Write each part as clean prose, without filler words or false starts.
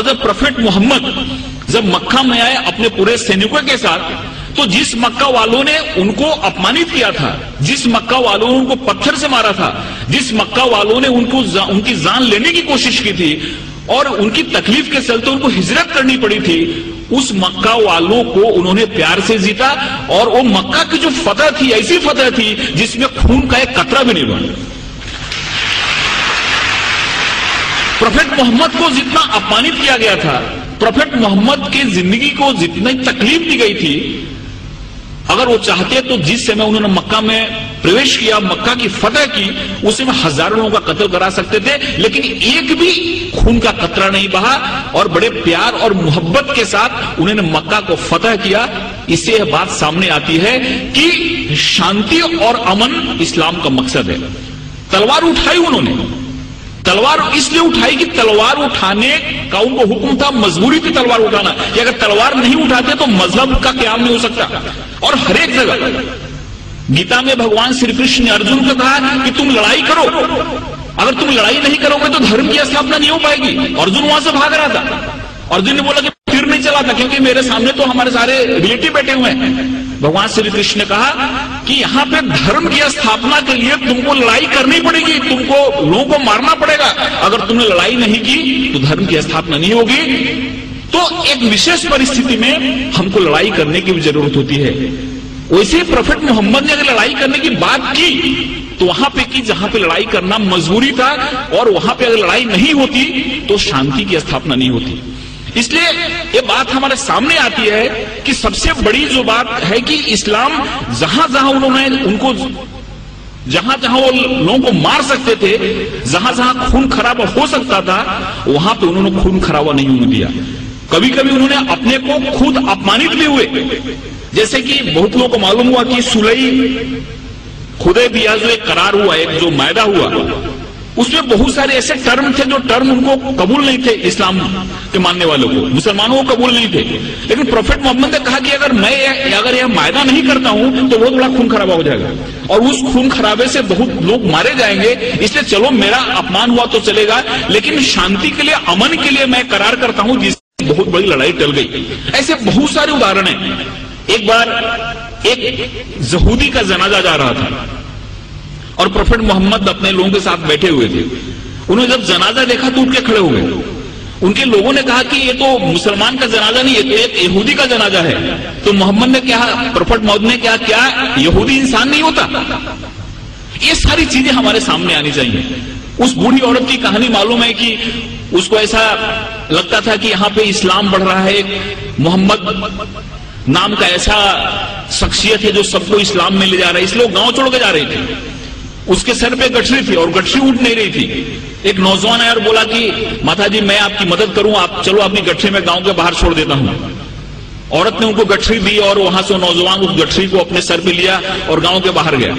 और जब प्रोफेट मोहम्मद जब मक्का में आए अपने पूरे सैनिकों के साथ, तो जिस मक्का वालों ने उनको अपमानित किया था, जिस मक्का वालों ने उनको पत्थर से मारा था, जिस मक्का वालों ने उनकी जान लेने की कोशिश की थी और उनकी तकलीफ के चलते उनको हिजरत करनी पड़ी थी, उस मक्का वालों को उन्होंने प्यार से जीता। और वो मक्का की जो फतह थी, ऐसी फतह थी जिसमें खून का एक कतरा भी नहीं बना। प्रोफेट मोहम्मद को जितना अपमानित किया गया था, प्रोफेट मोहम्मद की जिंदगी को जितनी तकलीफ दी गई थी, अगर वो चाहते तो जिस समय उन्होंने मक्का में प्रवेश किया, मक्का की फतह की, उस समय हजारों लोगों का कत्ल करा सकते थे, लेकिन एक भी खून का कतरा नहीं बहा और बड़े प्यार और मोहब्बत के साथ उन्होंने मक्का को फतह किया। इससे यह बात सामने आती है कि शांति और अमन इस्लाम का मकसद है। तलवार उठाई उन्होंने, तलवार इसलिए उठाई कि तलवार उठाने का उनको हुक्म था, मजबूरी थी तलवार उठाना, कि अगर तलवार नहीं उठाते तो मजहब का क्याम नहीं हो सकता। और हर एक जगह गीता में भगवान श्री कृष्ण ने अर्जुन को कहा कि तुम लड़ाई करो, अगर तुम लड़ाई नहीं करोगे तो धर्म की स्थापना नहीं हो पाएगी। अर्जुन वहां से भाग रहा था, अर्जुन ने बोला कि फिर नहीं चला था, क्योंकि मेरे सामने तो हमारे सारे रिलेटिव बैठे हुए हैं। भगवान श्री कृष्ण ने कहा कि यहाँ पे धर्म की स्थापना के लिए तुमको लड़ाई करनी पड़ेगी, तुमको लोगों को मारना पड़ेगा। अगर तुमने लड़ाई नहीं की तो धर्म की स्थापना नहीं होगी। तो एक विशेष परिस्थिति में हमको लड़ाई करने की भी जरूरत होती है। वैसे ही प्रोफेट मोहम्मद ने अगर लड़ाई करने की बात की तो वहां पे की जहां पे लड़ाई करना मजबूरी था, और वहां पे अगर लड़ाई नहीं होती तो शांति की स्थापना नहीं होती। इसलिए ये बात हमारे सामने आती है कि सबसे बड़ी जो बात है कि इस्लाम जहां जहां उन्होंने उनको जहां जहां वो लोगों को मार सकते थे, जहां जहां खून खराबा हो सकता था, वहां पे उन्होंने खून खराबा नहीं होने दिया। कभी कभी उन्होंने अपने को खुद अपमानित भी हुए, जैसे कि बहुत लोगों को मालूम हुआ कि सुलह हुदैबिया जो एक करार हुआ, एक जो मायदा हुआ, उसमें बहुत सारे ऐसे टर्म थे जो टर्म उनको कबूल नहीं थे, इस्लाम के मानने वालों को, मुसलमानों को कबूल नहीं थे। लेकिन प्रोफेट मोहम्मद ने कहा कि अगर यह मायदा नहीं करता हूं तो बहुत बड़ा खून खराबा हो जाएगा और उस खून खराबे से बहुत लोग मारे जाएंगे। इसलिए चलो मेरा अपमान हुआ तो चलेगा, लेकिन शांति के लिए, अमन के लिए मैं करार करता हूं, जिससे बहुत बड़ी लड़ाई टल गई। ऐसे बहुत सारे उदाहरण हैं। एक बार एक यहूदी का जनाजा जा रहा था और प्रोफेट मोहम्मद अपने लोगों के साथ बैठे हुए थे। उन्होंने जब जनाजा देखा तो उठ के खड़े हो गए। उनके लोगों ने कहा कि ये तो मुसलमान का जनाजा नहीं, ये तो एक यहूदी का जनाजा है। तो मोहम्मद ने कहा, प्रोफेट मोहम्मद ने कहा, क्या यहूदी इंसान नहीं होता? ये सारी चीजें हमारे सामने आनी चाहिए। उस बूढ़ी औरत की कहानी मालूम है कि उसको ऐसा लगता था कि यहाँ पे इस्लाम बढ़ रहा है, मोहम्मद नाम का ऐसा शख्सियत है जो सबको इस्लाम में ले जा रहा है, इसलिए वो गांव छोड़ के जा रही थी। उसके सर पे गठरी थी और गठरी उठ नहीं रही थी। एक नौजवान आया और बोला कि माता जी मैं आपकी मदद करूं, आप चलो अपनी गठरी में गांव के बाहर छोड़ देता हूं। औरत ने उनको गठरी दी और वहां से नौजवान उस गठरी को अपने सर पे लिया और गांव के बाहर गया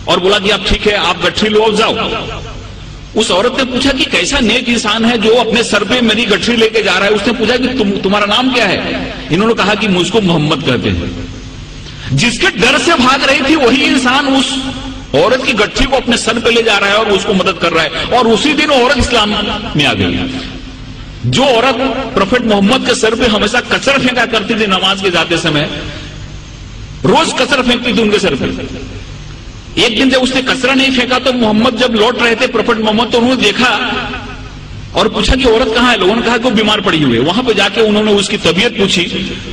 और बोला कि आप ठीक है, आप गठरी लो और जाओ। उस औरत ने पूछा कि कैसा नेक इंसान है जो अपने सर पे मेरी गठरी लेके जा रहा है। उसने पूछा कि तुम्हारा नाम क्या है? इन्होंने कहा कि मुझको मोहम्मद कहते हैं। जिसके डर से भाग रही थी वही इंसान उस औरत की गठरी को अपने सर पे ले जा रहा है और उसको मदद कर रहा है, और उसी दिन औरत इस्लाम में आ गई। जो औरत प्रोफेट मोहम्मद के सर पे हमेशा कचरा फेंका करती थी नमाज के जाते समय, रोज कचरा फेंकती थी उनके सर पे। एक दिन जब उसने कचरा नहीं फेंका तो मोहम्मद जब लौट रहे थे, प्रोफेट मोहम्मद, तो उन्होंने देखा और पूछा कि औरत कहाँ है? लोगों ने कहा कि वो बीमार पड़ी हुई है। वहां पे जाके उन्होंने उसकी तबीयत पूछी।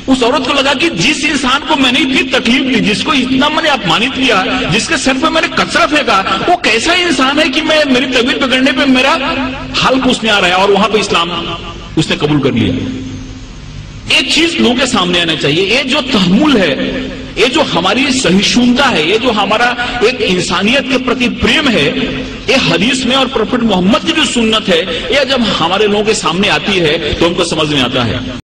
उस औरत को लगा कि जिस इंसान को मैंने इतनी तकलीफ दी, जिसको इतना मैंने अपमानित किया, जिसके सर पे मैंने कचरा फेंका, वो कैसा इंसान है कि मैं मेरी तबीयत बिगड़ने पे मेरा हाल पूछने आ रहा है। और वहां पे इस्लाम उसने कबूल कर लिया। एक चीज लोगों के सामने आना चाहिए, ये जो तहम्मुल है, ये जो हमारी सहिष्णुता है, ये जो हमारा एक इंसानियत के प्रति प्रेम है, ये हदीस में और प्रोफेट मोहम्मद की जो सुन्नत है, ये जब हमारे लोगों के सामने आती है तो हमको समझ में आता है।